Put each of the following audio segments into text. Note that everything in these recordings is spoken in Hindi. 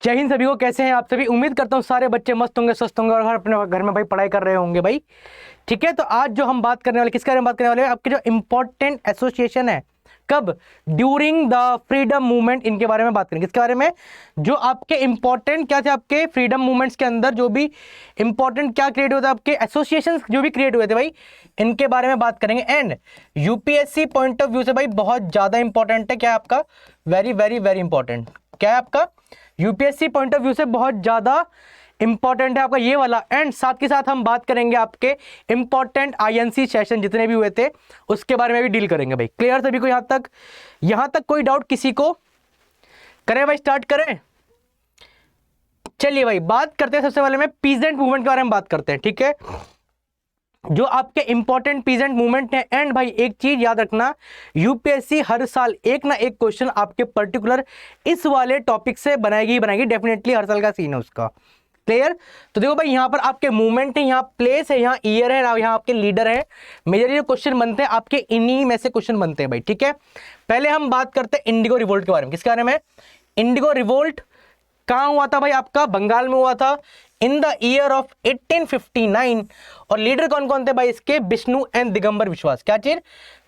जय हिंद सभी को। कैसे हैं आप सभी? उम्मीद करता हूँ सारे बच्चे मस्त होंगे, स्वस्थ होंगे और हर अपने घर में भाई पढ़ाई कर रहे होंगे भाई। ठीक है, तो आज जो हम बात करने वाले, किसके बारे में बात करने वाले हैं? आपके जो इंपॉर्टेंट एसोसिएशन है, कब? ड्यूरिंग द फ्रीडम मूवमेंट, इनके बारे में बात करेंगे। किसके बारे में? जो आपके इंपॉर्टेंट क्या थे, आपके फ्रीडम मूवमेंट्स के अंदर जो भी इंपॉर्टेंट क्या क्रिएट हुआ था, आपके एसोसिएशन जो भी क्रिएट हुए थे भाई, इनके बारे में बात करेंगे। And UPSC point of view से भाई बहुत ज्यादा इंपॉर्टेंट है। क्या है आपका? Very very very important. क्या है आपका? यूपीएससी पॉइंट ऑफ व्यू से बहुत ज्यादा इंपॉर्टेंट है आपका ये वाला। एंड साथ के साथ हम बात करेंगे आपके इंपॉर्टेंट आईएनसी सेशन जितने भी हुए थे उसके बारे में भी डील करेंगे भाई। क्लियर सभी को? यहां तक कोई डाउट किसी को? करें भाई, स्टार्ट करें। चलिए भाई, बात करते हैं सबसे पहले में पीजेंट मूवमेंट के बारे में बात करते हैं। ठीक है, जो आपके इंपॉर्टेंट पीजेंट मूवमेंट है। एंड भाई एक चीज याद रखना, यूपीएससी हर साल एक ना एक क्वेश्चन आपके पर्टिकुलर इस वाले टॉपिक से बनाएगी ही बनाएगी, डेफिनेटली हर साल का सीन है उसका। क्लियर? तो देखो भाई, यहाँ पर आपके मूवमेंट है, यहाँ प्लेस है, यहाँ ईयर है, यहाँ आपके लीडर है। मेजरली जो क्वेश्चन बनते हैं आपके इन्हीं में से क्वेश्चन बनते हैं भाई। ठीक है, पहले हम बात करते हैं इंडिगो रिवोल्ट के बारे में। किसके बारे में? इंडिगो रिवोल्ट कहाँ हुआ था भाई? आपका बंगाल में हुआ था इन द ईयर ऑफ 1859। और लीडर कौन कौन थे भाई इसके? विष्णु एंड दिगंबर विश्वास। क्या चीज?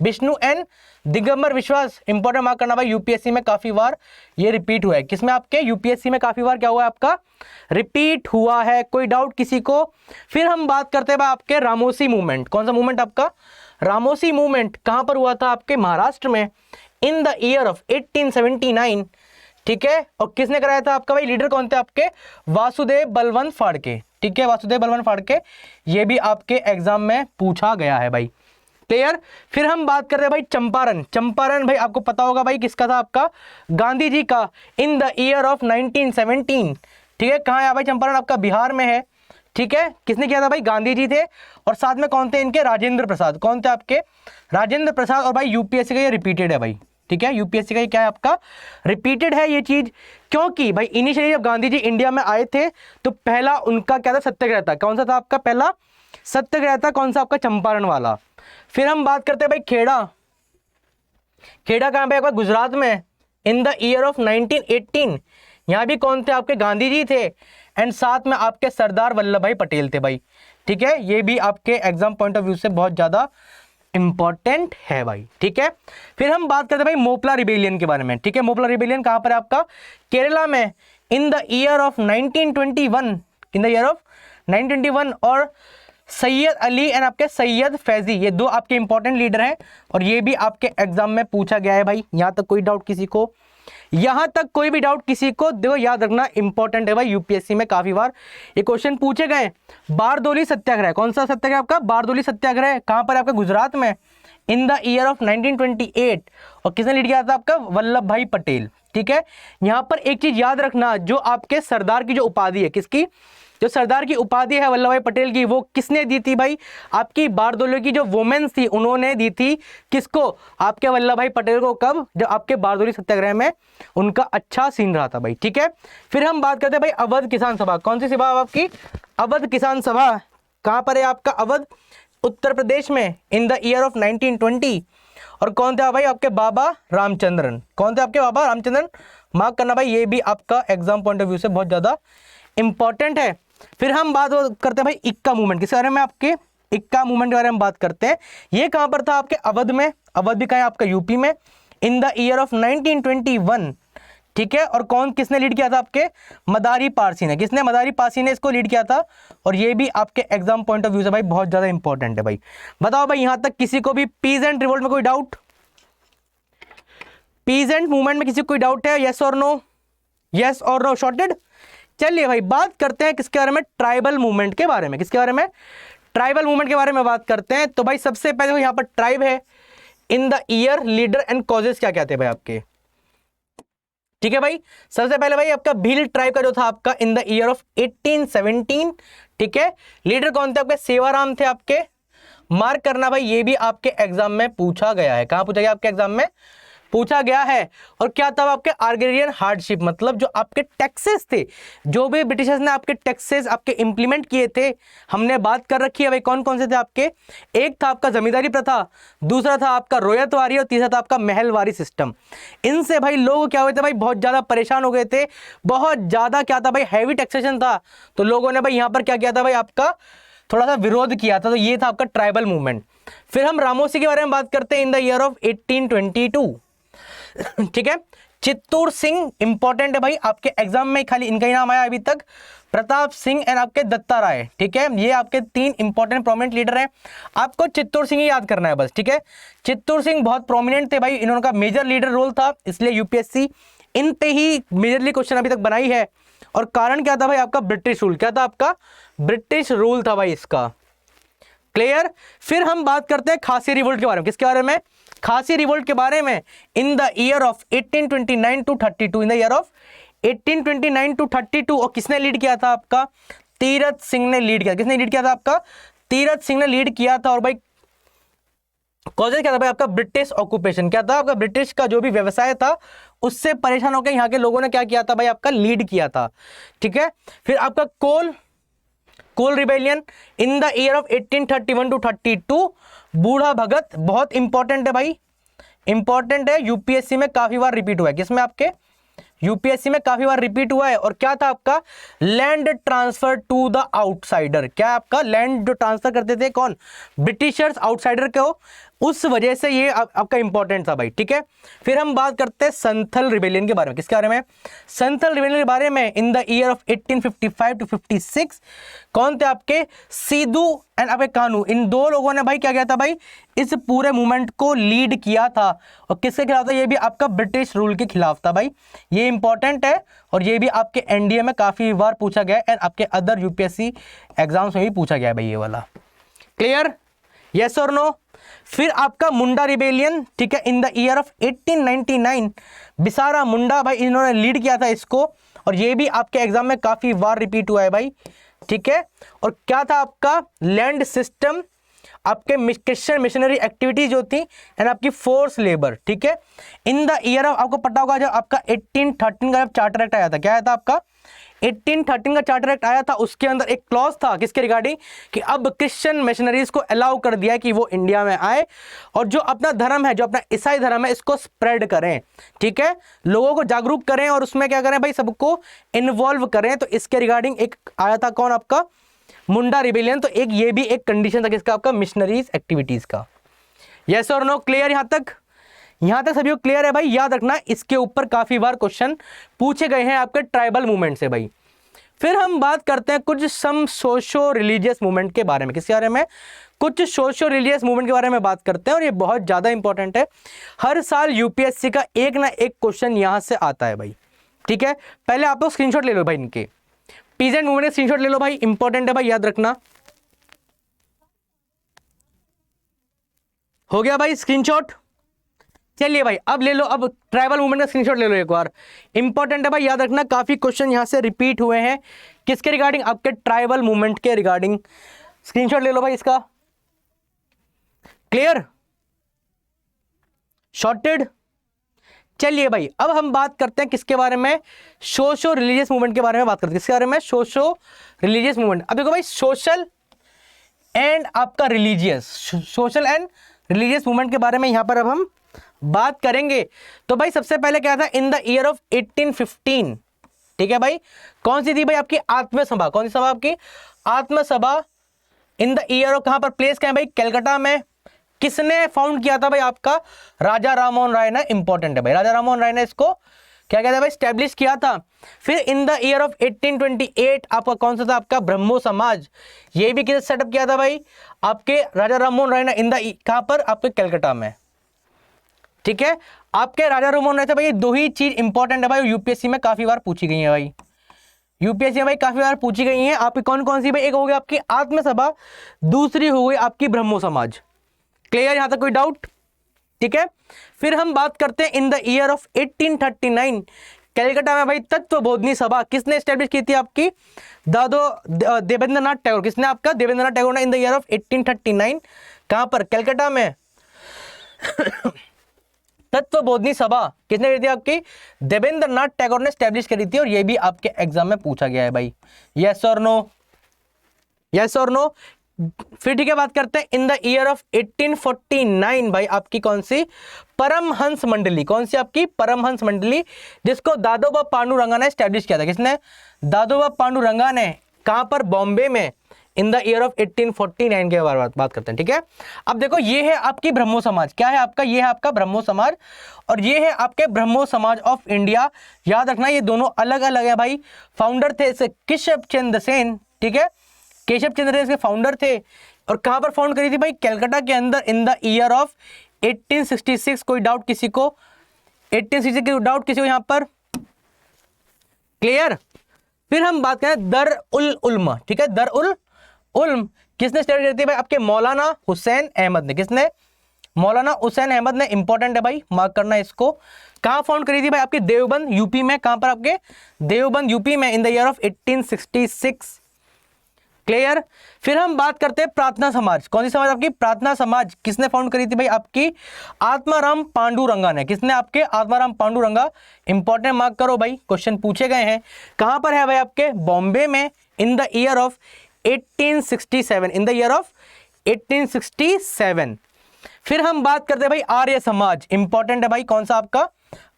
विष्णु एंड दिगंबर विश्वास। इंपॉर्टेंट मार्क करना भाई, यूपीएससी में काफी बार ये रिपीट हुआ है। किसमें? आपके यूपीएससी में काफी बार क्या हुआ है आपका? रिपीट हुआ है। कोई डाउट किसी को? फिर हम बात करते हैं भाई आपके रामोसी मूवमेंट। कौन सा मूवमेंट आपका? रामोसी मूवमेंट कहां पर हुआ था? आपके महाराष्ट्र में इन द ईयर ऑफ 1879। ठीक है, और किसने कराया था आपका भाई? लीडर कौन थे आपके? वासुदेव बलवंत फाड़के। ठीक है, वासुदेव बलवंत फाड़के, ये भी आपके एग्जाम में पूछा गया है भाई। क्लियर? फिर हम बात करते हैं भाई चंपारण। चंपारण भाई आपको पता होगा भाई किसका था? आपका गांधी जी का इन द ईयर ऑफ 1917। ठीक है, कहाँ है भाई चंपारण? आपका बिहार में है। ठीक है, किसने किया था भाई? गांधी जी थे। और साथ में कौन थे इनके? राजेंद्र प्रसाद। कौन थे आपके? राजेंद्र प्रसाद। और भाई यूपीएससी का ये रिपीटेड है भाई। ठीक है, यूपीएससी का ये क्या है आपका? रिपीटेड है ये चीज। क्योंकि भाई इनिशियली जब गांधी जी इंडिया में आए थे तो पहला उनका क्या था? सत्याग्रह था। कौन सा था आपका पहला सत्याग्रह? था कौन सा आपका? चंपारण वाला। फिर हम बात करते हैं भाई खेड़ा। खेड़ा कहां पे? आपका गुजरात में इन द ईयर ऑफ 1918। यहां भी कौन थे आपके? गांधी जी थे। एंड साथ में आपके सरदार वल्लभ भाई पटेल थे भाई। ठीक है, ये भी आपके एग्जाम पॉइंट ऑफ व्यू से बहुत ज्यादा इंपॉर्टेंट है भाई। ठीक है, फिर हम बात करते हैं भाई मोपला रिबेलियन के बारे में। ठीक है, मोपला रिबेलियन कहां पर है आपका? केरला में in the year of 1921। In the year of 1921। और सैयद अली एंड आपके सैयद फैजी, ये दो आपके इंपॉर्टेंट लीडर हैं और ये भी आपके एग्जाम में पूछा गया है भाई। यहां तक कोई डाउट किसी को? यहां तक कोई भी डाउट किसी को? देखो याद रखना, इंपॉर्टेंट है भाई, यूपीएससी में काफी बार ये क्वेश्चन पूछे गए। बारदोली सत्याग्रह। कौन सा सत्याग्रह आपका? बारदोली सत्याग्रह कहां पर? आपका गुजरात में इन द ईयर ऑफ 1928। और किसने लीड किया था? आपका वल्लभ भाई पटेल। ठीक है, यहां पर एक चीज याद रखना, जो आपके सरदार की जो उपाधि है, किसकी? जो सरदार की उपाधि है वल्लभ भाई पटेल की, वो किसने दी थी भाई? आपकी बारदोली की जो वुमेन्स थी उन्होंने दी थी। किसको? आपके वल्लभ भाई पटेल को। कब? जब आपके बारदोली सत्याग्रह में उनका अच्छा सीन रहा था भाई। ठीक है, फिर हम बात करते हैं भाई अवध किसान सभा। कौन सी सभा आपकी? अवध किसान सभा। कहां पर है आपका? अवध, उत्तर प्रदेश में इन द ईयर ऑफ 1920। और कौन थे भाई? आपके बाबा रामचंद्रन। कौन थे आपके? बाबा रामचंद्रन। मार्क करना भाई, ये भी आपका एग्जाम पॉइंट ऑफ व्यू से बहुत ज्यादा इंपॉर्टेंट है। फिर हम बात करते हैं भाई इक्का मूवमेंट। किसके बारे में? आपके इक्का मूवमेंट के बारे में बात करते हैं। ये कहां पर था? आपके अवध में। अवध भी कहां है? आपका यूपी में इन द ईयर ऑफ 1921। ठीक है, और कौन किसने लीड किया था? आपके मदारी पारसी ने। किसने? मदारी पारसी ने इसको लीड किया था। और ये भी आपके एग्जाम पॉइंट ऑफ व्यू से भाई बहुत ज्यादा इंपॉर्टेंट है भाई। बताओ भाई, यहां तक किसी को भी पीजेंट रिवोल्ट में कोई डाउट? पीजेंट मूवमेंट में किसी को कोई डाउट है? यस और नो? यस और नो शॉर्टेड। चलिए भाई, बात करते हैं किसके बारे में? ट्राइबल मूवमेंट के बारे में। किसके बारे में? ट्राइबल मूवमेंट के बारे में बात करते हैं। तो भाई सबसे पहले यहां पर ट्राइब है in the year, leader and causes क्या क्या थे भाई आपके? ठीक है भाई, सबसे पहले भाई आपका भील ट्राइब का जो था आपका इन द ईयर ऑफ 1817। ठीक है, लीडर कौन थे आपके? सेवाराम थे आपके। मार्क करना भाई, ये भी आपके एग्जाम में पूछा गया है। कहां पूछा गया? आपके एग्जाम में पूछा गया है। और क्या था आपके अग्रेरियन हार्डशिप, मतलब जो आपके टैक्सेस थे, जो भी ब्रिटिशर्स ने आपके टैक्सेस आपके इंप्लीमेंट किए थे, हमने बात कर रखी है भाई कौन कौन से थे आपके। एक था आपका जमींदारी प्रथा, दूसरा था आपका रोयतवारी और तीसरा था आपका महलवारी सिस्टम। इनसे भाई लोग क्या हुए थे भाई, बहुत ज्यादा परेशान हो गए थे, बहुत ज्यादा क्या था भाई, हैवी टैक्सेशन था। तो लोगों ने भाई यहां पर क्या किया था भाई, आपका थोड़ा सा विरोध किया था। तो ये था आपका ट्राइबल मूवमेंट। फिर हम रामोसी के बारे में बात करते हैं इन द ईयर ऑफ 1822। ठीक है, चित्तूर सिंह इंपॉर्टेंट है भाई, आपके एग्जाम में खाली इनका ही नाम आया अभी तक, प्रताप सिंह एंड आपके दत्ता राय। ठीक है, ये आपके तीन इंपॉर्टेंट प्रोमिनेंट लीडर हैं, आपको चित्तूर सिंह ही याद करना है बस। ठीक है, चित्तूर सिंह बहुत प्रोमिनेंट थे भाई, इन्होंने का मेजर लीडर रोल था, इसलिए यूपीएससी इन पे ही मेजरली क्वेश्चन अभी तक बनाई है। और कारण क्या था भाई, आपका ब्रिटिश रूल। क्या था आपका, ब्रिटिश रूल था भाई इसका। क्लियर। फिर हम बात करते हैं खासी रिवोल्ट के बारे में। किसके बारे में, खासी रिवोल्ट के बारे में। In the year of 1829 to 32, in the year of 1829 to 32। और किसने लीड किया था आपका, तीरथ सिंह ने लीड किया। किसने लीड किया था आपका, तीरथ सिंह ने लीड किया था। और भाई कॉज क्या था भाई, आपका ब्रिटिश ऑक्यूपेशन। क्या था आपका, ब्रिटिश का जो भी व्यवसाय था उससे परेशान होकर यहाँ के लोगों ने क्या किया था भाई, आपका लीड किया था। ठीक है, फिर आपका Kol rebellion in the year of 1831 to 32। Budhu भगत बहुत इंपॉर्टेंट है भाई, इंपॉर्टेंट है, यूपीएससी में काफी बार रिपीट हुआ है। किसमें, आपके यूपीएससी में काफी बार रिपीट हुआ है। और क्या था आपका, land transfer to the outsider. क्या आपका, लैंड जो ट्रांसफर करते थे कौन, ब्रिटिशर्स आउटसाइडर को, उस वजह से ये आपका इंपॉर्टेंट था भाई। ठीक है, फिर हम बात करते हैं संथल रिबेलियन के बारे में। किसके बारे में, संथल रिबेलियन के बारे में। In the year of 1855 to 56 कौन थे आपके, सीधू एंड आपके कानू, इन दो लोगों ने भाई क्या किया था भाई, इस पूरे मूवमेंट को लीड किया था। और किसके खिलाफ था, ये भी आपका ब्रिटिश रूल के खिलाफ था भाई। ये इंपॉर्टेंट है और ये भी आपके एनडीए में काफी बार पूछा गया है एंड आपके अदर यूपीएससी एग्जाम्स में भी पूछा गया है भाई ये वाला। क्लियर, यस और नो। फिर आपका मुंडा रिबेलियन। ठीक है, इन द ईयर ऑफ 1899 बिसारा मुंडा भाई, इन्होंने लीड किया था इसको। और ये भी आपके एग्जाम में काफी बार रिपीट हुआ है भाई। ठीक है, और क्या था आपका, लैंड सिस्टम, आपके क्रिश्चियन मिशनरी एक्टिविटीज जो थी एंड आपकी फोर्स लेबर। ठीक है, इन द ईयर ऑफ, आपको पता होगा जब आपका 1813 का जब चार्टर एक्ट आया था, क्या आया था आपका 1813 का चार्टर एक्ट आया था, उसके अंदर एक क्लॉज था किसके रिगार्डिंग, कि अब क्रिश्चियन मिशनरीज को अलाउ कर दिया कि वो इंडिया में आए और जो अपना धर्म है, जो अपना ईसाई धर्म है, इसको स्प्रेड करें। ठीक है, लोगों को जागरूक करें और उसमें क्या करें भाई, सबको इन्वॉल्व करें। तो इसके रिगार्डिंग एक आया था कौन, आपका मुंडा रिबेलियन। तो एक ये भी एक कंडीशन था किसका, आपका मिशनरीज एक्टिविटीज का। यस और नो, क्लियर यहां तक सभी को क्लियर है भाई। याद रखना इसके ऊपर काफी बार क्वेश्चन पूछे गए हैं आपके ट्राइबल मूवमेंट से भाई। फिर हम बात करते हैं कुछ सम सोशो रिलीजियस मूवमेंट के बारे में। किसके बारे में, कुछ सोशो रिलीजियस मूवमेंट के बारे में बात करते हैं और ये बहुत ज्यादा इंपॉर्टेंट है। हर साल यूपीएससी का एक ना एक क्वेश्चन यहां से आता है भाई। ठीक है, पहले आप लोग स्क्रीनशॉट ले लो भाई, इनके पीजेंट मूवमेंट स्क्रीनशॉट ले लो भाई, इंपॉर्टेंट है भाई, याद रखना। हो गया भाई स्क्रीनशॉट। चलिए भाई अब ले लो, अब ट्राइबल मूवमेंट का स्क्रीनशॉट ले लो एक बार, इंपॉर्टेंट है भाई, याद रखना। काफी क्वेश्चन यहां से रिपीट हुए हैं किसके रिगार्डिंग, आपके ट्राइबल मूवमेंट के रिगार्डिंग। स्क्रीनशॉट ले लो भाई इसका। Clear, shorted. चलिए भाई अब हम बात करते हैं किसके बारे में, सोशो रिलीजियस मूवमेंट के बारे में बात करते हैं। किसके बारे में, सोशो रिलीजियस मूवमेंट। अब देखो भाई, सोशल एंड आपका religious, social and religious movement के बारे में यहां पर अब हम बात करेंगे। तो भाई सबसे पहले क्या था, इन द ईयर ऑफ 1815। ठीक है भाई, कौन सी थी भाई, आपकी आत्मसभा। कौन सी सभा, आपकी आत्मसभा। इन द ईयर ऑफ, कहां पर प्लेस क्या है भाई, कलकत्ता में। किसने फाउंड किया था भाई, आपका राजा राममोहन राय ने। इंपॉर्टेंट है भाई, राजा राममोहन राय ने इसको क्या कहता है भाई, स्टैब्लिश किया था। फिर इन द ईयर ऑफ 1828 आपका कौन सा था, आपका ब्रह्मो समाज। ये भी किस सेटअप किया था भाई, आपके राजा राममोहन राय ने। इन द कहां पर, आपके कलकत्ता में। ठीक है, आपके राजा राममोहन राय थे भाई। दो ही चीज इंपॉर्टेंट है भाई, यूपीएससी में काफी बार पूछी गई है भाई, यूपीएससी में भाई काफी बार पूछी गई है। आपकी कौन कौन सी भाई, एक हो गई आपकी आत्मसभा, दूसरी हो गई आपकी ब्रह्मो समाज। क्लियर, यहां तक कोई डाउट। ठीक है, फिर हम बात करते हैं इन द ईयर ऑफ 1839 कलकत्ता में भाई तत्व बोधनी सभा किसने स्टैब्लिश की थी, आपकी देवेंद्रनाथ टैगोर। किसने, आपका देवेंद्रनाथ टैगोर ने। इन द ईयर ऑफ 1839 कहां पर, कलकत्ता में। तत्वबोधिनी सभा किसने करी थी आपकी? देवेंद्र नाथ टैगोर ने स्टैब्लिश करी थी, और ये भी आपके एग्जाम में पूछा गया है भाई। यस और नो, यस और नो। फिर ठीक है, बात करते हैं इन द ईयर ऑफ 1849 भाई आपकी कौन सी? परमहंस मंडली। कौन सी आपकी? परमहंस मंडली, जिसको दादोबा पांडुरंगा ने स्टैब्लिश किया था। किसने? दादोबा पांडुरंगा ने। कहां पर? बॉम्बे में, इन द ईयर ऑफ 1849 के बारे में बात करते हैं। ठीक है, अब देखो ये है आपकी ब्रह्मो समाज। क्या है आपका? ये है आपका ब्रह्मो समाज, और ये है आपके ब्रह्मो समाज ऑफ इंडिया। याद रखना ये दोनों अलग अलग है भाई। फाउंडर थे इसे केशव चंद्र सेन। ठीक है, केशव चंद्र सेन इसके फाउंडर थे, और कहां पर फाउंड करी थी भाई? कलकत्ता के अंदर, इन द ईयर ऑफ 1866। कोई डाउट किसी को? 1866 डाउट किसी को यहां पर? क्लियर। फिर हम बात करें दर उल उल्म। ठीक है, दर उल उल्म किसने स्टार्ट करी थी भाई? आपके मौलाना हुसैन अहमद ने। किसने? मौलाना हुसैन अहमद ने। इंपॉर्टेंट है भाई, मार्क करना इसको। कहां फाउंड करी थी भाई? आपके देवबंद यूपी में। कहां पर? आपके देवबंद यूपी में, in the year of 1866। Clear. फिर हम बात करते हैं प्रार्थना समाज। कौन सी समाज आपकी? प्रार्थना समाज। किसने फाउंड करी थी भाई? आपकी आत्माराम पांडुरंगा ने। किसने? आपके आत्माराम पांडुरंगा। इंपॉर्टेंट, मार्क करो भाई, क्वेश्चन पूछे गए हैं। कहां पर है भाई? आपके बॉम्बे में, in the year of 1867। In the year of 1867। फिर हम बात करते हैं भाई आर्य समाज। इंपॉर्टेंट है भाई, कौन सा आपका?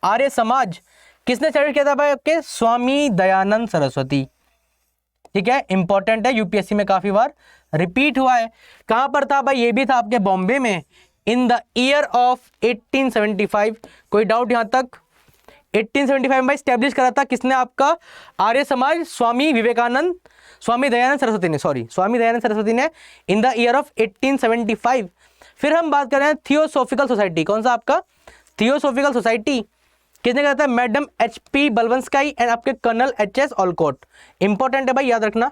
आर्य समाज। किसने स्टार्ट किया था भाई? आपके स्वामी दयानंद सरस्वती। ठीक है, इंपॉर्टेंट है, यूपीएससी में काफी बार रिपीट हुआ है। कहां पर था भाई? ये भी था आपके बॉम्बे में, इन द ईयर ऑफ 1875। कोई डाउट यहां तक? 1875 में भाई स्टैब्लिश करा था किसने? आपका आर्य समाज स्वामी विवेकानंद, स्वामी दयानंद सरस्वती ने, सॉरी स्वामी दयानंद सरस्वती ने, इन द ईयर ऑफ 1875। फिर हम बात कर रहे हैं थियोसॉफिकल सोसाइटी। कौन सा आपका? थियोसॉफिकल सोसाइटी किसने कहा था? मैडम HP बलवंस्काई एंड आपके कर्नल HS ऑलकोट। इंपॉर्टेंट है भाई, याद रखना।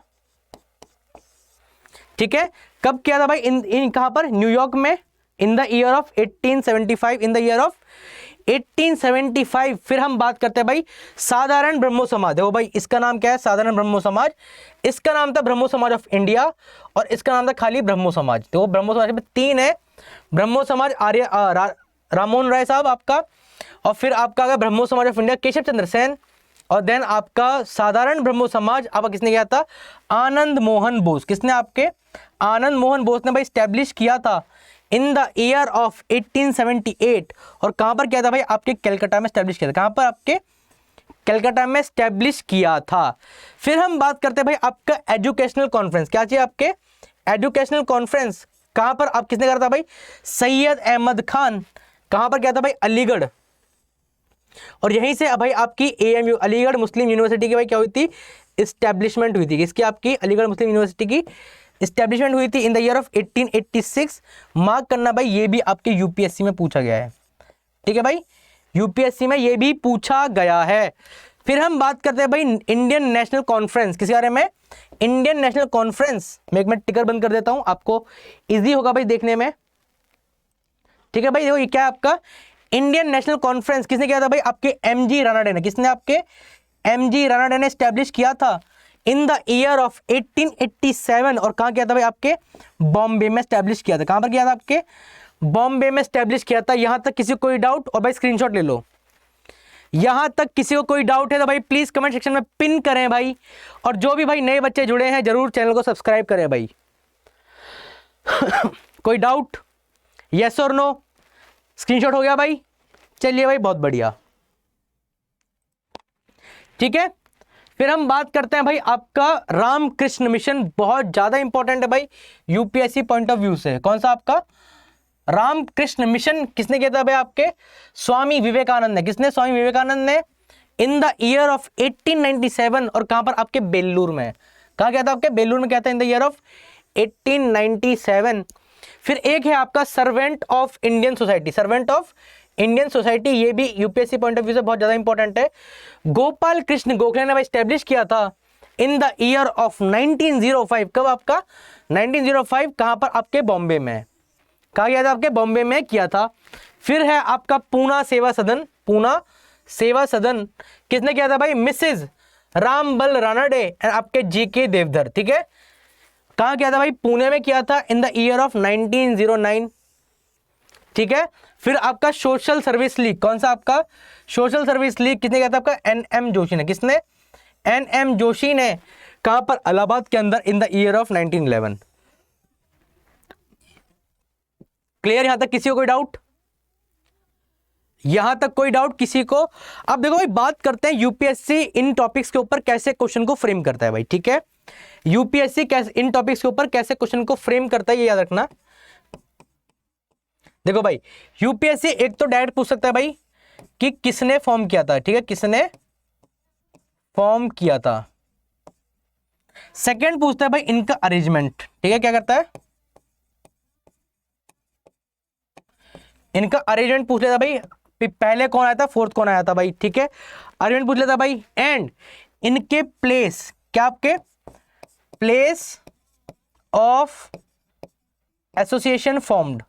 ठीक है, कब किया था भाई? इन कहां पर? न्यूयॉर्क में, in the year of 1875। In the year of 1875। फिर हम बात करते हैं भाई साधारण ब्रह्मो समाज। देखो भाई इसका नाम क्या है? साधारण ब्रह्मो समाज। इसका नाम था ब्रह्मो समाज ऑफ इंडिया, और इसका नाम था खाली ब्रह्मो समाज। देखो ब्रह्मो समाज में तीन है। ब्रह्मो समाज आर्य राममोहन राय साहब आपका, और फिर आपका अगर ब्रह्मो समाज ऑफ इंडिया केशव चंद्र सेन, और देन आपका साधारण ब्रह्मो समाज आपका किसने किया था? आनंद मोहन बोस। किसने? आपके आनंद मोहन बोस ने भाई स्टैब्लिश किया था इन द ईयर ऑफ 1878। और कहां पर किया था भाई? आपके कलकत्ता में स्टैब्लिश किया था। कहां पर? आपके कलकत्ता में स्टैब्लिश किया था। फिर हम बात करते हैं भाई आपका एजुकेशनल कॉन्फ्रेंस। क्या चाहिए आपके? Educational conference. कहां पर? आप किसने करा था भाई? सैयद अहमद खान। कहां पर किया था भाई? अलीगढ़। और यहीं से भाई आपकी AMU अलीगढ़ मुस्लिम यूनिवर्सिटी की भाई क्या हुई थी? इस्टेब्लिशमेंट हुई थी। किसकी? आपकी अलीगढ़ मुस्लिम यूनिवर्सिटी की इस्टेब्लिशमेंट हुई थी इन द ईयर ऑफ 1886। मार्क करना भाई, ये भी आपके यूपीएससी में पूछा गया है। ठीक है भाई, यूपीएससी में ये भी पूछा गया है। फिर हम बात करते हैं भाई इंडियन नेशनल कॉन्फ्रेंस। किसके बारे में? इंडियन नेशनल कॉन्फ्रेंस में एक मैं टिकर बंद कर देता हूं, आपको इजी होगा भाई देखने में। ठीक है भाई, देखो ये क्या है आपका इंडियन नेशनल कॉन्फ्रेंस। किसने किया था भाई? आपके MG रानाडे ने। किसने? आपके MG रानाडे ने स्टैब्लिश किया था इन द ईयर ऑफ 1887। और कहां किया था भाई? आपके बॉम्बे में स्टैब्लिश किया था। कहां पर किया था? आपके बॉम्बे में स्टैब्लिश किया था। यहां तक किसी को कोई डाउट? और भाई स्क्रीनशॉट ले लो। यहां तक किसी को कोई डाउट है तो भाई प्लीज कमेंट सेक्शन में पिन करें भाई। और जो भी भाई नए बच्चे जुड़े हैं जरूर चैनल को सब्सक्राइब करें भाई। कोई डाउट? यस और नो? स्क्रीनशॉट हो गया भाई? चलिए भाई, बहुत बढ़िया। ठीक है, फिर हम बात करते हैं भाई आपका रामकृष्ण मिशन। बहुत ज्यादा इंपॉर्टेंट है भाई यूपीएससी पॉइंट ऑफ व्यू से। कौन सा आपका? रामकृष्ण मिशन। किसने किया था भाई? आपके स्वामी विवेकानंद ने। किसने? स्वामी विवेकानंद ने, इन द ईयर ऑफ 1897। और कहां पर? आपके बेल्लूर में। कहां क्या था? आपके बेल्लूर में क्या था? इन द ईयर ऑफ 1897। फिर एक है आपका servant of Indian society. Servant of Indian society, ये भी यूपीएससी पॉइंट ऑफ व्यू से बहुत ज्यादा इंपॉर्टेंट है। गोपाल कृष्ण गोखले ने भाई स्टैब्लिश किया था इन द ईयर ऑफ 1905। कब? आपका 1905। कहां पर? आपके बॉम्बे में। कहा गया था? आपके बॉम्बे में किया था। फिर है आपका पूना सेवा सदन। पूना सेवा सदन किसने किया था भाई? मिसेज रामबल रानाडे एंड आपके GK देवधर। ठीक है, कहां किया था भाई? पुणे में किया था इन द ईयर ऑफ 1909। ठीक है। फिर आपका सोशल सर्विस लीग, कौन सा आपका सोशल सर्विस लीग किसने किया था? आपका एनएम जोशी ने। किसने? एनएम जोशी ने। कहां पर? इलाहाबाद के अंदर, इन द ईयर ऑफ 1911। क्लियर? यहां तक किसी को कोई डाउट? यहां तक कोई डाउट किसी को? अब देखो भाई, बात करते हैं यूपीएससी इन टॉपिक्स के ऊपर कैसे क्वेश्चन को फ्रेम करता है भाई। ठीक है, यूपीएससी कैसे इन टॉपिक्स के ऊपर कैसे क्वेश्चन को फ्रेम करता है, ये याद रखना। देखो भाई, यूपीएससी एक तो डायरेक्ट पूछ सकता है भाई कि किसने फॉर्म किया था। ठीक है, किसने फॉर्म किया था। सेकंड पूछता है भाई इनका अरेंजमेंट। ठीक है, क्या करता है? इनका अरेंजमेंट पूछ लेता भाई, पहले कौन आया था, फोर्थ कौन आया था भाई। ठीक है, अरेंजमेंट पूछ लेता भाई। एंड इनके प्लेस, क्या आपके प्लेस ऑफ एसोसिएशन फॉर्म्ड।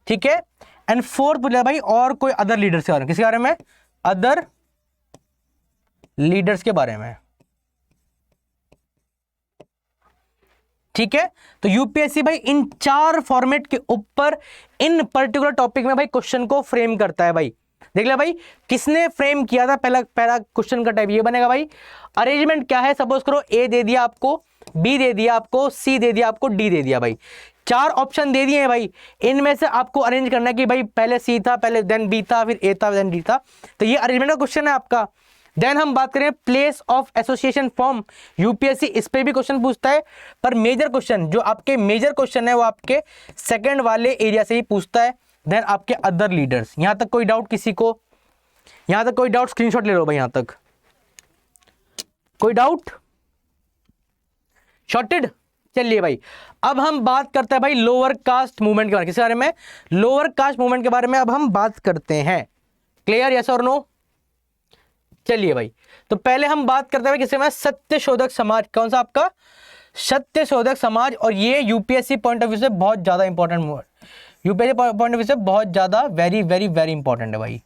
ठीक है, एंड फोर्थ बोला भाई और कोई अदर लीडर्स के बारे में। किसके बारे में? अदर लीडर्स के बारे में। ठीक है, तो यूपीएससी भाई इन चार फॉर्मेट के ऊपर इन पर्टिकुलर टॉपिक में भाई क्वेश्चन को फ्रेम करता है भाई। देख ले भाई, किसने फ्रेम किया था? पहला क्वेश्चन का टाइप ये बनेगा भाई, अरेंजमेंट क्या है। सपोज करो ए दे दिया आपको, बी दे दिया आपको, सी दे दिया आपको, डी दे दिया भाई। चार ऑप्शन दे दिए हैं भाई, इनमें से आपको अरेंज करना है कि भाई पहले सी था, पहले देन बी था, फिर ए था, देन डी था। तो ये अरेंजमेंट का क्वेश्चन है आपका। देन हम बात करें place of association form, UPSC इस पे भी क्वेश्चन पूछता है, पर मेजर क्वेश्चन जो आपके मेजर क्वेश्चन है वो आपके सेकंड वाले एरिया से ही पूछता है। देन आपके अदर लीडर्स। यहां तक कोई डाउट किसी को? यहां तक कोई डाउट? स्क्रीनशॉट ले लो भाई। यहां तक कोई डाउट? शॉर्टेड? चलिए भाई, अब हम बात करते हैं भाई लोअर कास्ट मूवमेंट के बारे में। किसके बारे में? लोअर कास्ट मूवमेंट के बारे में अब हम बात करते हैं। क्लियर? यस और नो? चलिए भाई, तो पहले हम बात करते हैं किसके में? सत्यशोधक समाज। कौन सा आपका? सत्यशोधक समाज। और ये यूपीएससी पॉइंट ऑफ व्यू से बहुत ज्यादा important movement, UPSC point of view से बहुत ज्यादा वेरी वेरी वेरी इंपॉर्टेंट है भाई।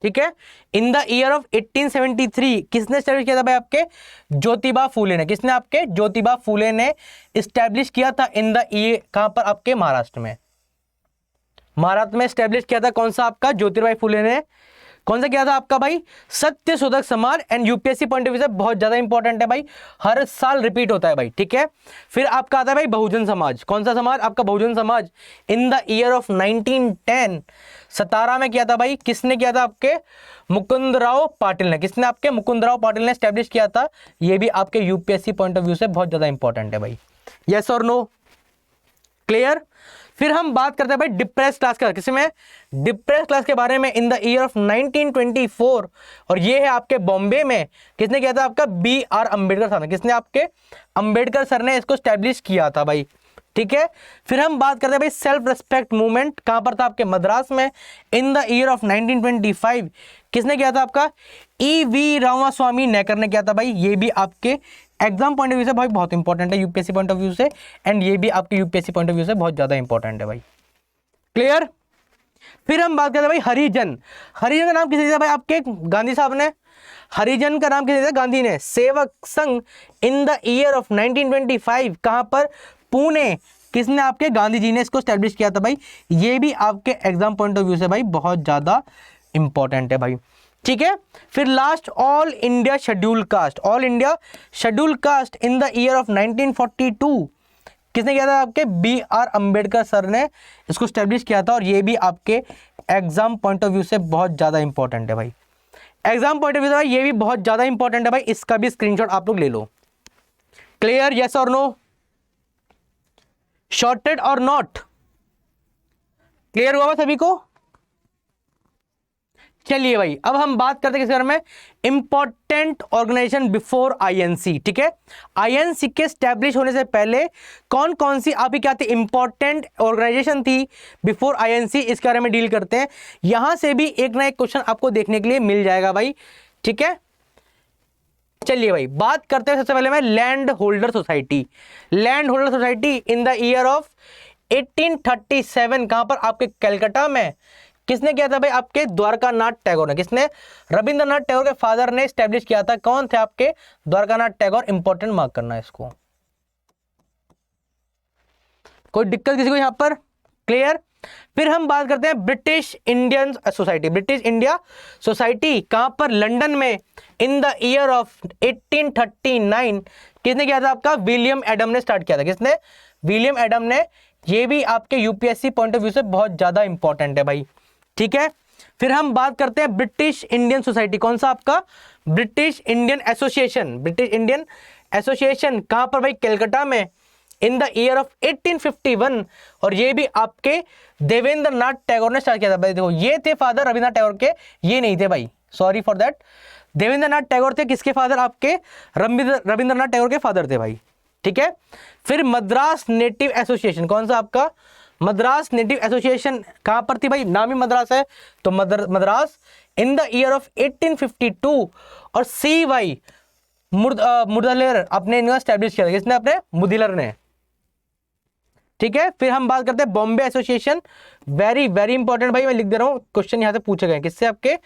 ठीक है, इन द ईयर ऑफ 1873 किसने एस्टैब्लिश किया था भाई? आपके ज्योतिबा फूले ने। किसने? आपके ज्योतिबा फूले ने एस्टैब्लिश किया था इन द ईयर, कहां पर? आपके महाराष्ट्र में। महाराष्ट्र में एस्टैब्लिश किया था। कौन सा आपका? ज्योतिबा फूले ने। कौन सा किया था आपका भाई? Satyashodhak Samaj. And UPSC point of view से बहुत ज्यादा इंपॉर्टेंट है भाई, हर साल रिपीट होता है भाई। ठीक है, फिर आपका आता है भाई बहुजन समाज। कौन सा समाज? आपका बहुजन समाज। इन द ईयर ऑफ 1910 17 में किया था भाई। किसने किया था? आपके मुकुंदराव पाटिल ने। किसने? आपके मुकुंदराव पाटिल ने एस्टैब्लिश किया था। ये भी आपके यूपीएससी पॉइंट ऑफ व्यू से बहुत ज्यादा इंपॉर्टेंट है भाई। यस और नो? क्लियर? फिर हम बात करते हैं भाई डिप्रेस क्लास का। किसी में? डिप्रेस क्लास के बारे में इन द ईयर ऑफ 1924, और ये है आपके बॉम्बे में। किसने किया था? आपका बी आर अंबेडकर सर ने। किसने? आपके अंबेडकर सर ने इसको स्टैब्लिश किया था भाई। ठीक है, फिर हम बात करते हैं भाई सेल्फ रिस्पेक्ट मूवमेंट। कहां पर था? आपके मद्रास में। इन द ईयर ऑफ 1925 किसने किया था? आपका ई.वी. रामास्वामी नेकर ने किया था भाई। ये भी आपके एग्जाम पॉइंट ऑफ व्यू से भाई बहुत इंपॉर्टेंट है, यूपीएससी पॉइंट ऑफ व्यू से। एंड ये भी आपके यूपीएससी पॉइंट ऑफ व्यू से बहुत ज्यादा इंपॉर्टेंट है भाई। क्लियर? फिर हम बात करते हैं भाई हरिजन। हरिजन का नाम किसने दिया भाई? आपके गांधी साहब ने। हरिजन का नाम किसने दिया? गांधी ने। सेवक संघ इन द ईयर ऑफ 1925 कहां पर? पुणे। किसने? आपके गांधी जी ने इसको स्टैब्लिश किया था भाई। ये भी आपके एग्जाम पॉइंट ऑफ व्यू से भाई बहुत ज्यादा इंपॉर्टेंट है भाई। ठीक है, फिर last all India schedule caste. All India schedule caste in the year of 1942 किसने किया था? आपके बी आर अंबेडकर सर ने इसको स्टैब्लिश किया था। और ये भी आपके एग्जाम पॉइंट ऑफ व्यू से बहुत ज्यादा इंपॉर्टेंट है भाई। एग्जाम पॉइंट ऑफ व्यू से भाई ये भी बहुत ज्यादा इंपॉर्टेंट है भाई। इसका भी स्क्रीनशॉट आप लोग ले लो। क्लियर? यस और नो? शॉर्टेड और नॉट? क्लियर हुआ सभी को? चलिए भाई, अब हम बात करते हैं किस बारे में? Important organisation before INC. ठीक है, आईएनसी के स्टैब्लिश होने से पहले कौन कौन सी आपकी क्या थी? इंपॉर्टेंट ऑर्गेनाइजेशन थी बिफोर आईएनसी। इसके बारे में डील करते हैं। यहां से भी एक ना एक क्वेश्चन आपको देखने के लिए मिल जाएगा भाई। ठीक है, चलिए भाई बात करते हैं सबसे पहले मैं land holder society. Land holder society in the year of 1837 कहां पर? आपके कलकत्ता में। किसने किया था भाई? आपके द्वारकानाथ टैगोर ने। किसने? रविंद्रनाथ टैगोर के फादर ने स्टैब्लिश किया था। कौन थे? आपके द्वारकानाथ टैगोर। इंपॉर्टेंट मार्क करना है इसको। कोई दिक्कत किसी को यहाँ पर? क्लियर। फिर हम बात करते हैं British Indian society. British India society कहां पर? लंदन में इन द ईयर ऑफ 1839। किसने किया था? आपका विलियम एडम ने स्टार्ट किया था। किसने? विलियम एडम ने। ये भी आपके यूपीएससी पॉइंट ऑफ व्यू से बहुत ज्यादा इंपॉर्टेंट है भाई, ठीक है। फिर हम बात करते हैं ब्रिटिश इंडियन सोसाइटी। कौन सा? आपका British Indian association. British Indian association कहां पर भाई? कलकत्ता में इन द ईयर ऑफ 1851। और ये भी आपके देवेंद्र नाथ टैगोर ने स्टार्ट किया था भाई। देखो ये थे फादर रविन्द्रनाथ टैगोर के, ये नहीं थे भाई, sorry for that. Devendra Nath Tagore थे किसके फादर? आपके रविन्द्रनाथ टैगोर के फादर थे भाई, ठीक है। फिर मद्रास नेटिव एसोसिएशन। कौन सा? आपका मद्रास नेटिव एसोसिएशन कहां पर थी भाई? नाम ही मद्रास है तो मद्रास इन द ईयर ऑफ 1852। और सी वाई मुदलियार अपने इनको एस्टैब्लिश किया था। किसने? अपने मुदलियार ने, ठीक है। फिर हम बात करते हैं Bombay association. Very very important भाई, मैं लिख दे रहा हूं, क्वेश्चन यहां से पूछे गए। किससे? आपके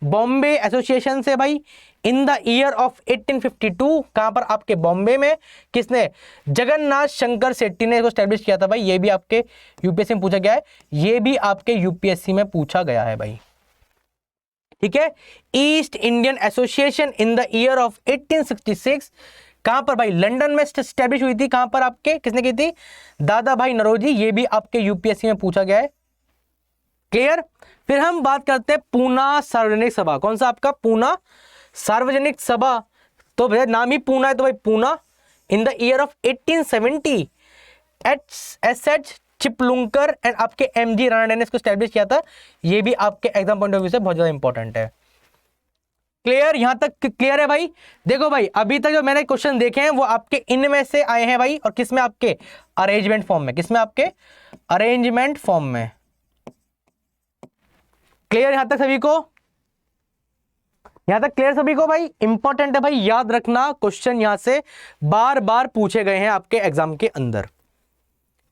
बॉम्बे एसोसिएशन से भाई। इन द ईयर ऑफ 1852 कहां पर? आपके बॉम्बे में। किसने? जगन्नाथ शंकर शेट्टी ने इसको एस्टैब्लिश किया था भाई। ये भी आपके यूपीएससी में पूछा गया है, ये भी आपके यूपीएससी में पूछा गया है भाई, ठीक है। East Indian association in the year of 1866 कहां पर भाई? लंदन में स्टैब्लिश हुई थी। कहां पर? आपके किसने की थी? दादा भाई नौरोजी। ये भी आपके यूपीएससी में पूछा गया है, क्लियर। फिर हम बात करते हैं पूना सार्वजनिक सभा। कौन सा? आपका पूना सार्वजनिक सभा। तो भैया नाम ही पूना है तो भाई Poona in the year of 1870 H Chiplunkar and आपके एमजी राणा ने इसको स्टैब्लिश किया था। ये भी आपके एग्जाम पॉइंट ऑफ व्यू से बहुत ज्यादा इंपॉर्टेंट है, क्लियर। यहां तक क्लियर है भाई? देखो भाई अभी तक जो मैंने क्वेश्चन देखे हैं वो आपके इनमें से आए हैं भाई, और किसमें? आपके अरेंजमेंट फॉर्म में। किसमें? आपके अरेंजमेंट फॉर्म में, क्लियर यहां तक सभी को? यहां तक क्लियर सभी को भाई? इंपॉर्टेंट है भाई, याद रखना, क्वेश्चन यहां से बार बार पूछे गए हैं आपके एग्जाम के अंदर,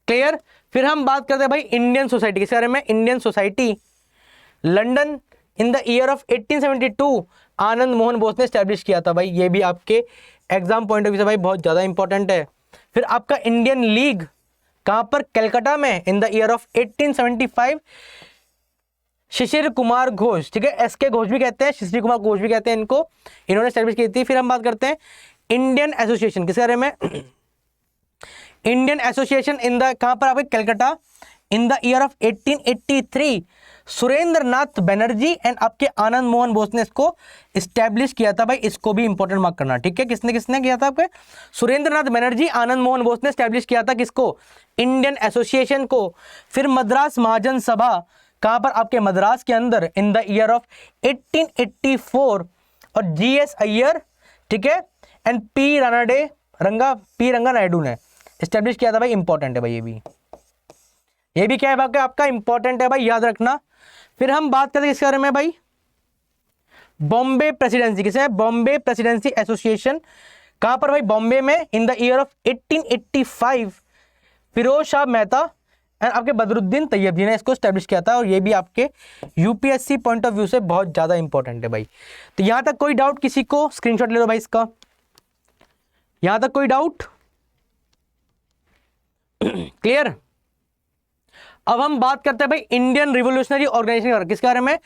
क्लियर। फिर हम बात करते हैं भाई इंडियन सोसाइटी के बारे में। Indian society London in the year of 1872 Anand Mohan Bose ने स्टैब्लिश किया था भाई। ये भी आपके एग्जाम पॉइंट ऑफ व्यू से भाई बहुत ज्यादा इंपॉर्टेंट है। फिर आपका इंडियन लीग कहां पर? कलकत्ता में in the year of 1875 Shishir Kumar Ghosh, ठीक है, एसके घोष भी कहते हैं, शिशिर कुमार घोष भी कहते हैं इनको, इन्होंने स्टैब्लिश की थी। फिर हम बात करते हैं इंडियन एसोसिएशन। किसके बारे में? इंडियन एसोसिएशन इन द कहां पर? आपके कलकत्ता इन the year of 1883 Surendra Nath Banerjee and आपके आनंद मोहन बोस ने इसको स्टैब्लिश किया था भाई। इसको भी इंपॉर्टेंट मार्क करना, ठीक है। किसने किसने किया था? आपके सुरेंद्र नाथ बनर्जी, आनंद मोहन बोस ने स्टैब्लिश किया था। किसको? इंडियन एसोसिएशन को। फिर मद्रास महाजन सभा कहां पर? आपके मद्रास के अंदर इन द ईयर ऑफ 1884 और जीएस अय्यर, ठीक है, एंड पी रंगा नायडू ने स्टैब्लिश किया था भाई। इंपॉर्टेंट है भाई, ये भी क्या है भाई? आपका इंपॉर्टेंट है भाई, याद रखना। फिर हम बात करते हैं इसके बारे में भाई बॉम्बे प्रेसिडेंसी। किसे है? बॉम्बे प्रेसिडेंसी एसोसिएशन कहां पर भाई? बॉम्बे में in the year of 1885 Firoz Shah Mehta and आपके बदरुद्दीन तैयब जी ने इसको स्टैब्लिश किया था। और ये भी आपके यूपीएससी पॉइंट ऑफ व्यू से बहुत ज्यादा इंपॉर्टेंट है भाई। तो यहां तक कोई डाउट किसी को? स्क्रीनशॉट ले लो भाई इसका। यहां तक कोई डाउट? क्लियर। अब हम बात करते हैं भाई इंडियन रिवोल्यूशनरी ऑर्गेनाइजेशन के बारे में। किसके बारे में?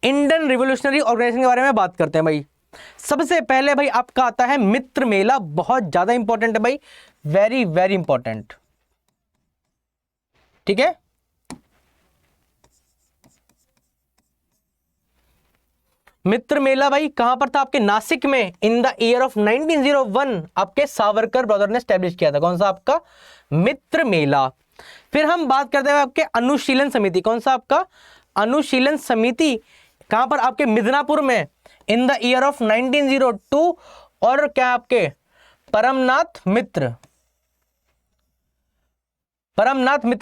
इंडियन रिवोल्यूशनरी ऑर्गेनाइजेशन के बारे में बात करते हैं भाई। सबसे पहले भाई आपका आता है मित्र मेला, बहुत ज्यादा इंपॉर्टेंट है भाई, वेरी वेरी इंपॉर्टेंट, ठीक है। मित्र मेला भाई कहां पर था? आपके नासिक में इन द ईयर ऑफ 1901 आपके सावरकर ब्रदर ने स्टैब्लिश किया था। कौन सा? आपका मित्र मेला। फिर हम बात करते हैं आपके अनुशीलन समिति। कौन सा? आपका अनुशीलन समिति कहां पर? आपके मिदनापुर में इन द ईयर ऑफ 1902 और क्या आपके परमनाथ मित्र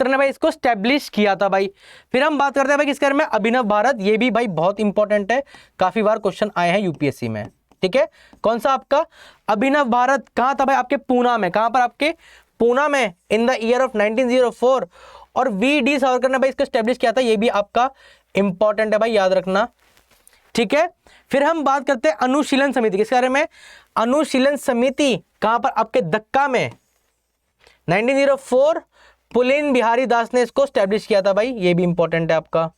ने भाई इसको स्टैब्लिश किया था भाई। फिर हम बात करते हैं भाई किसके बारे में? अभिनव भारत। ये भी भाई बहुत इंपॉर्टेंट है, काफी बार क्वेश्चन आए हैं यूपीएससी में, ठीक है। कौन सा? आपका अभिनव भारत कहां था भाई? आपके पूना में। कहां पर? आपके पूना में इन द ईयर ऑफ 1904 और वी.डी. सावरकर ने भाई इसको स्टैब्लिश किया था। ये भी आपका इंपॉर्टेंट है भाई, याद रखना, ठीक है। फिर हम बात करते हैं अनुशीलन समिति। किसके बारे में? अनुशीलन समिति कहां पर? आपके दक्का में 1904 पुलिन बिहारी दास ने इसको स्टैब्लिश किया था भाई, ये भी इंपॉर्टेंट है आपका।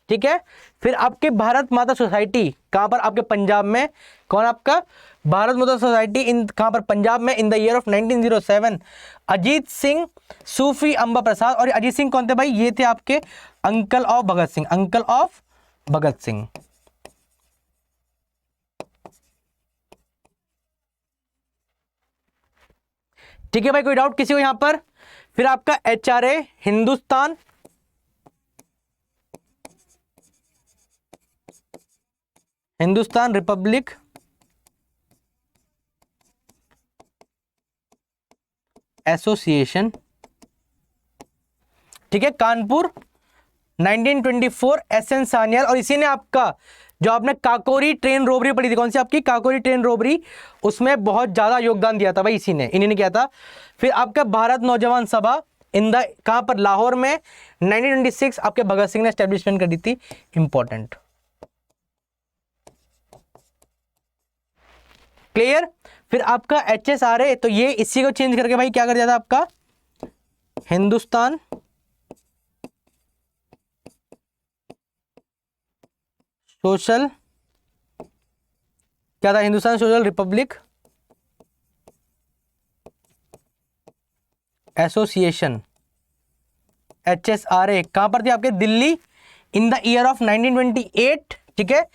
ठीक है, फिर आपके भारत माता सोसाइटी कहां पर, आपके पंजाब में। कौन आपका भारत माता सोसाइटी इन कहां पर, पंजाब में, in the year of 1907। Ajit Singh, Sufi Amba Prasad, और अजीत सिंह कौन थे भाई, ये थे आपके uncle of Bhagat Singh, uncle of Bhagat Singh. ठीक है भाई, कोई डाउट किसी को यहां पर। फिर आपका HRA हिंदुस्तान रिपब्लिक एसोसिएशन। ठीक है, कानपुर 1924 SN सान्याल, और इसी ने आपका जो आपने काकोरी ट्रेन रोबरी पढ़ी थी, कौन सी आपकी काकोरी ट्रेन रोबरी, उसमें बहुत ज्यादा योगदान दिया था भाई, इसी ने, इन्हीं ने किया था। फिर आपका भारत नौजवान सभा इन द कहां पर, लाहौर में 1926 आपके भगत सिंह ने एस्टेब्लिशमेंट कर दी थी, इंपॉर्टेंट। क्लियर। फिर आपका HSRA, तो ये इसी को चेंज करके भाई क्या कर दिया था आपका, हिंदुस्तान सोशल, क्या था, Hindustan social Republic association, HSRA कहां पर थी आपके, दिल्ली, इन द ईयर ऑफ 1928। ठीक है,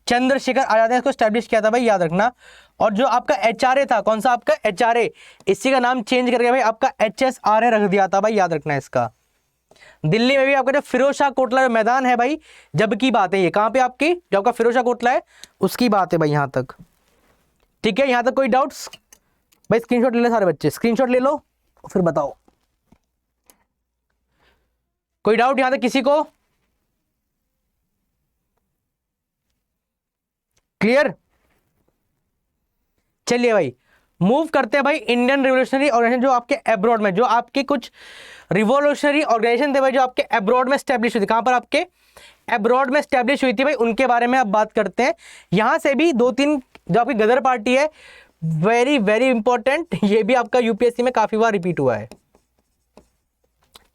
चंद्रशेखर आजाद ने इसको स्टैब्लिश किया था भाई, याद रखना। और जो आपका HRA था, कौन सा आपका HRA, इसी का नाम चेंज करके भाई आपका HSRA रख दिया था भाई, याद रखना इसका। दिल्ली में भी आपका जो फिरोज शाह कोटला जो मैदान है भाई, जब की बात है ये, कहां पे आपकी जो आपका फिरोज शाह कोटला है उसकी बात है भाई, यहां तक। ठीक है, यहां तक कोई डाउट्स भाई, स्क्रीनशॉट ले लो सारे बच्चे, स्क्रीनशॉट ले लो फिर बताओ, कोई डाउट यहां तक किसी को। क्लियर। चलिए भाई मूव करते हैं भाई इंडियन रिवोल्यूशनरी ऑर्गेनाइजेशन, जो आपके अब्रॉड में, जो आपके कुछ रिवोल्यूशनरी ऑर्गेनाइजेशन थे भाई, जो आपके अब्रॉड में स्टैब्लिश हुई थी, कहां पर आपके अब्रॉड में स्टैब्लिश हुई थी भाई, उनके बारे में आप बात करते हैं। यहां से भी 2-3 जो आपकी गदर पार्टी है, वेरी वेरी इंपॉर्टेंट, ये भी आपका यूपीएससी में काफी बार रिपीट हुआ है।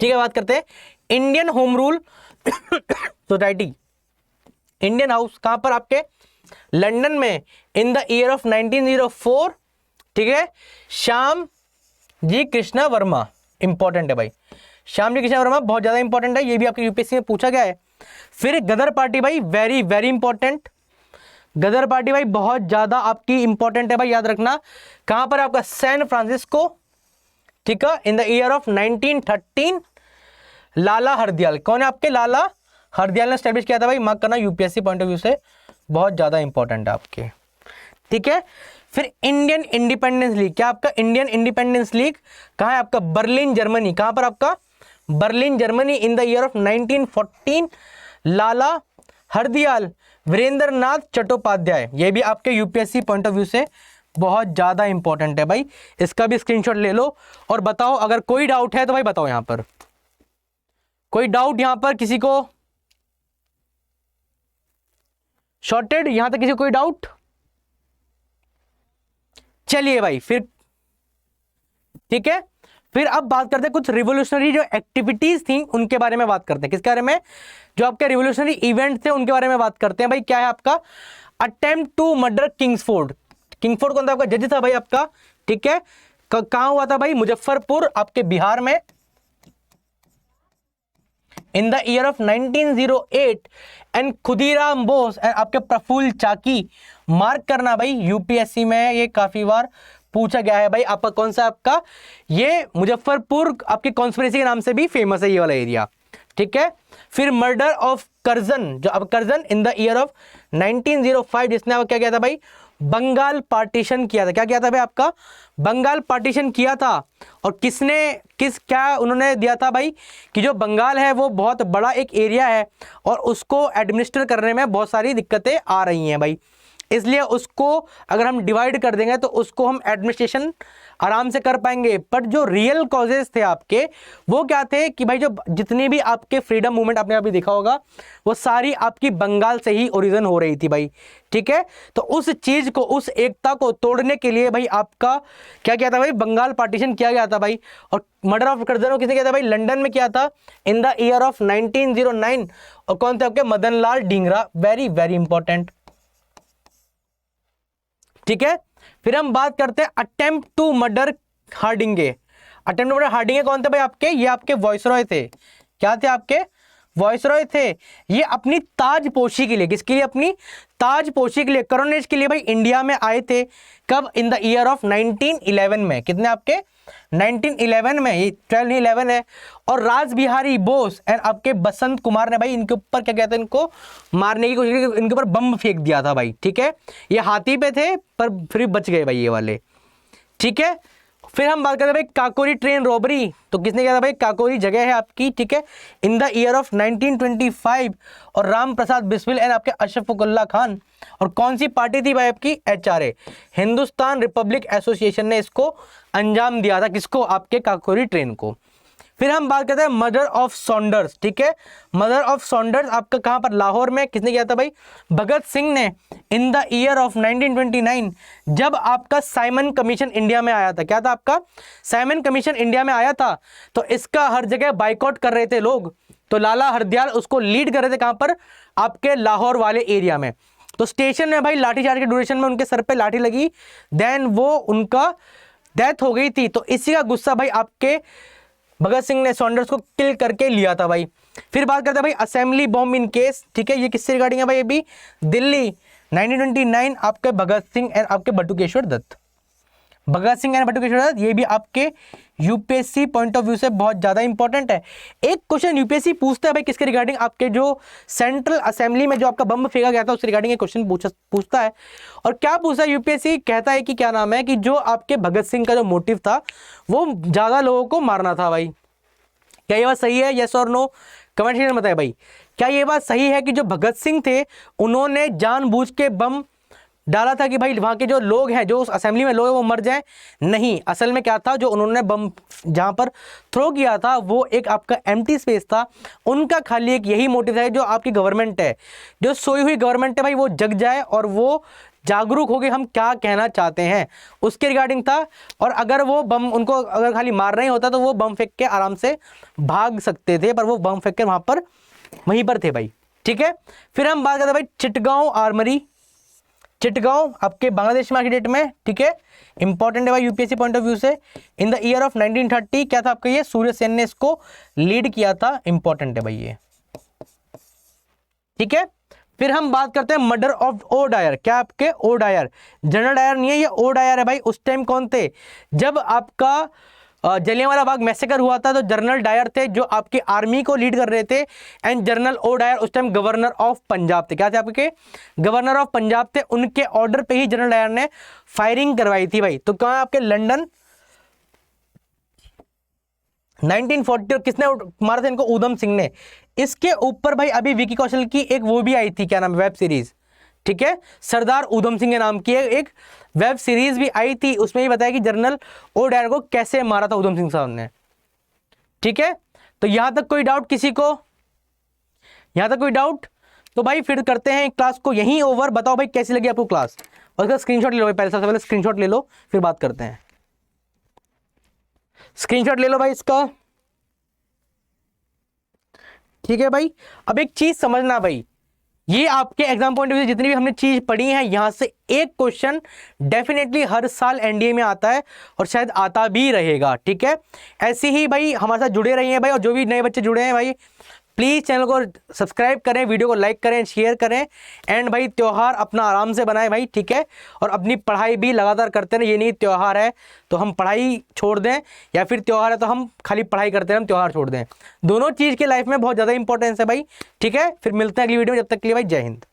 ठीक है, बात करते हैं Indian home rule society, Indian house कहां पर आपके, लंदन में, इन द ईयर ऑफ 1904। ठीक है, श्याम जी कृष्णा वर्मा, इंपॉर्टेंट है भाई, श्याम जी कृष्णा वर्मा बहुत ज्यादा इंपॉर्टेंट है, ये भी आपके यूपीएससी में पूछा गया है। फिर गदर पार्टी भाई, वेरी वेरी इंपॉर्टेंट, गदर पार्टी भाई बहुत ज्यादा आपकी इंपॉर्टेंट है भाई, याद रखना। कहां पर आपका, सैन फ्रांसिस्को। ठीक है, in the year of 1913। Lala Hardayal, कौन है आपके, लाला हरदयाल ने स्टैब्लिश किया था भाई, मार्क करना, यूपीएससी पॉइंट ऑफ व्यू से बहुत ज्यादा इंपॉर्टेंट है आपके। ठीक है, फिर इंडियन इंडिपेंडेंस लीग, क्या आपका इंडियन इंडिपेंडेंस लीग कहां है आपका, बर्लिन जर्मनी, कहां पर आपका, Berlin Germany, in the year of 1914। लाला हरदयाल, वीरेंद्र नाथ चट्टोपाध्याय, ये भी आपके यूपीएससी पॉइंट ऑफ व्यू से बहुत ज्यादा इंपॉर्टेंट है भाई, इसका भी स्क्रीनशॉट ले लो और बताओ, अगर कोई डाउट है तो भाई बताओ यहां पर, कोई डाउट यहां पर किसी को, शॉर्टेड यहां तक किसी को कोई डाउट। चलिए भाई फिर, ठीक है, फिर अब बात करते हैं कुछ रिवोल्यूशनरी जो एक्टिविटीज थी उनके बारे में बात करते हैं। किसके बारे में, जो आपके रिवोल्यूशनरी इवेंट थे उनके बारे में बात करते हैं भाई। क्या है आपका, attempt to murder Kingsford. Kingsford कौन था आपका, जज था भाई आपका। ठीक है, कहां हुआ था भाई, मुजफ्फरपुर आपके बिहार में, in the year of 1908। And Khudiram Bose and आपके प्रफुल्ल चाकी, मार्क करना भाई, यूपीएससी में ये काफी बार पूछा गया है भाई। आपका कौन सा, आपका ये मुजफ्फरपुर आपके कॉन्स्पिरेसी के नाम से भी फेमस है ये वाला एरिया। ठीक है, फिर मर्डर ऑफ कर्जन, जो अब Curzon in the year of 1905, जिसने क्या किया था भाई, बंगाल पार्टीशन किया था। क्या किया था भाई आपका, बंगाल पार्टीशन किया था। और किसने क्या उन्होंने दिया था भाई, कि जो बंगाल है वो बहुत बड़ा एक एरिया है और उसको एडमिनिस्टर करने में बहुत सारी दिक्कतें आ रही हैं भाई, इसलिए उसको अगर हम डिवाइड कर देंगे तो उसको हम एडमिनिस्ट्रेशन आराम से कर पाएंगे। बट जो रियल कॉजेज थे आपके वो क्या थे कि भाई जो जितनी भी आपके फ्रीडम मूवमेंट आपने अभी देखा होगा वो सारी आपकी बंगाल से ही ओरिजिन हो रही थी भाई, ठीक है। तो उस चीज को, उस एकता को तोड़ने के लिए भाई आपका क्या किया था भाई, बंगाल पार्टीशन किया गया था भाई। और मर्डर ऑफ कर्जनों किसने किया था भाई, लंदन में किया था इन द ईयर ऑफ 1909। और कौन थे आपके, Madan Lal Dhingra, very very important, ठीक है। फिर हम बात करते हैं attempt to murder Hardinge. Attempt to murder Hardinge कौन थे भाई आपके, ये आपके वॉइसरॉय थे। क्या थे आपके, वॉइसरॉय थे। ये अपनी ताजपोशी के लिए, किसके लिए, अपनी ताजपोशी के लिए, करोनेज के लिए भाई इंडिया में आए थे। कब, इन द ईयर ऑफ 1911 में। कितने आपके, 1911 में, ये 1211 है। और राज बिहारी बोस एंड आपके बसंत कुमार ने भाई इनके ऊपर क्या किया था, इनको मारने की कोशिश की, इनके ऊपर बम फेंक दिया था भाई, ठीक है। ये हाथी पे थे पर फिर बच गए भाई ये वाले, ठीक है। फिर हम बात करते हैं भाई काकोरी ट्रेन रॉबरी। तो किसने किया था भाई, काकोरी जगह है आपकी, ठीक है, इन द ईयर ऑफ 1925। और राम प्रसाद बिस्मिल एंड आपके अशफाकुल्ला खान। और कौन सी पार्टी थी भाई आपकी, HRA, हिंदुस्तान रिपब्लिक एसोसिएशन ने इसको अंजाम दिया था, किसको, आपके काकोरी ट्रेन को। फिर हम बात करते हैं मर्डर ऑफ सॉन्डर्स, ठीक है। मर्डर ऑफ सॉन्डर्स आपका कहां पर, लाहौर में। किसने किया था भाई, भगत सिंह ने, इन द ईयर ऑफ 1929, जब आपका साइमन कमीशन इंडिया में आया था। क्या था आपका, साइमन कमीशन इंडिया में आया था, तो इसका हर जगह बाइकआउट कर रहे थे लोग। तो लाला हरदयाल उसको लीड कर रहे थे, कहां पर, आपके लाहौर वाले एरिया में। तो स्टेशन में भाई लाठीचार्ज के ड्यूरेशन में उनके सर पे लाठी लगी, देन वो उनका डेथ हो गई थी। तो इसी का गुस्सा भाई आपके भगत सिंह ने सॉन्डर्स को किल करके लिया था भाई। फिर बात करते हैं भाई असेंबली बॉम्ब इन केस, ठीक है। ये किससे रिगार्डिंग है भाई, अभी दिल्ली 1929, आपके भगत सिंह एंड आपके बटुकेश्वर दत्त। भगत सिंह एंड बटुकेश्वर दत्त, ये भी आपके यूपीएससी पॉइंट ऑफ व्यू से बहुत ज्यादा इंपॉर्टेंट है। एक क्वेश्चन यूपीएससी पूछता है भाई किसके रिगार्डिंग, आपके जो सेंट्रल असेंबली में जो आपका बम फेंका गया था उसके रिगार्डिंग एक क्वेश्चन पूछता है। और क्या पूछता है यूपीएससी, कहता है कि क्या नाम है, कि जो आपके भगत सिंह का जो मोटिव था वो ज्यादा लोगों को मारना था भाई। क्या ये बात सही है, यस और नो, कमेंट सेक्शन में बताइए भाई। क्या ये बात सही है कि जो भगत सिंह थे उन्होंने जानबूझ के बम डाला था कि भाई वहां के जो लोग हैं, जो उस असेंबली में लोग हैं वो मर जाएं? नहीं, असल में क्या था, जो उन्होंने बम जहां पर थ्रो किया था वो एक आपका एम्प्टी स्पेस था। उनका खाली एक यही मोटिव है, जो आपकी गवर्नमेंट है, जो सोई हुई गवर्नमेंट है भाई, वो जग जाए और वो जागरूक हो गए हम क्या कहना चाहते हैं, उसके रिगार्डिंग था। और अगर वो बम उनको अगर खाली मार नहीं होता तो वो बम फेंक के आराम से भाग सकते थे, पर वो बम फेंक के वहीं पर थे भाई, ठीक है। फिर हम बात करते हैं भाई चिटगांव आर्मरी। चिटगांव आपके बांग्लादेश में आज की डेट में, ठीक है, इंपॉर्टेंट है भाई यूपीएससी पॉइंट ऑफ व्यू से। इन द ईयर ऑफ 1930 क्या था आपका, ये सूर्य सेन ने इसको लीड किया था, इंपॉर्टेंट है भाई ये, ठीक है। फिर हम बात करते हैं मर्डर ऑफ ओ डायर। क्या आपके, ओ डायर, जनरल डायर नहीं है ये, ओ डायर है भाई। उस टाइम कौन थे, जब आपका जलियांवाला बाग मैसेकर हुआ था तो जनरल डायर थे जो आपकी आर्मी को लीड कर रहे थे। एंड जनरल ओ डायर उस टाइम गवर्नर ऑफ पंजाब थे। क्या थे आपके, गवर्नर ऑफ पंजाब थे। उनके ऑर्डर पे ही जनरल डायर ने फायरिंग करवाई थी भाई। तो कहां आपके, लंदन 1940। और किसने मारा था इनको, ऊधम सिंह ने। इसके ऊपर भाई अभी विकी कौशल की एक वो भी आई थी, क्या नाम, वेब सीरीज, ठीक है, सरदार ऊधम सिंह के नाम की एक वेब सीरीज भी आई थी। उसमें ही बताया कि जनरल ओ डायर को कैसे मारा था ऊधम सिंह साहब ने, ठीक है। तो यहां तक कोई डाउट किसी को, यहां तक कोई डाउट? तो भाई फिर करते हैं क्लास को यहीं ओवर। बताओ भाई कैसी लगी आपको क्लास, और इसका स्क्रीनशॉट ले लो भाई, सबसे पहले स्क्रीनशॉट ले लो, फिर बात करते हैं। स्क्रीनशॉट ले लो भाई इसका, ठीक है भाई। अब एक चीज समझना भाई, ये आपके एग्जाम पॉइंट ऑफ व्यू जितनी भी हमने चीज पढ़ी है, यहां से एक क्वेश्चन डेफिनेटली हर साल एनडीए में आता है और शायद आता भी रहेगा, ठीक है। ऐसे ही भाई हमारे साथ जुड़े रहिए भाई, और जो भी नए बच्चे जुड़े हैं भाई प्लीज़ चैनल को सब्सक्राइब करें, वीडियो को लाइक करें, शेयर करें। एंड भाई त्यौहार अपना आराम से बनाएं भाई, ठीक है। और अपनी पढ़ाई भी लगातार करते रहें, ये नहीं त्यौहार है तो हम पढ़ाई छोड़ दें, या फिर त्यौहार है तो हम खाली पढ़ाई करते हैं, हम त्यौहार छोड़ दें। दोनों चीज़ की लाइफ में बहुत ज़्यादा इंपॉर्टेंस है भाई, ठीक है। फिर मिलते हैं अगली वीडियो में, जब तक के लिए भाई जय हिंद।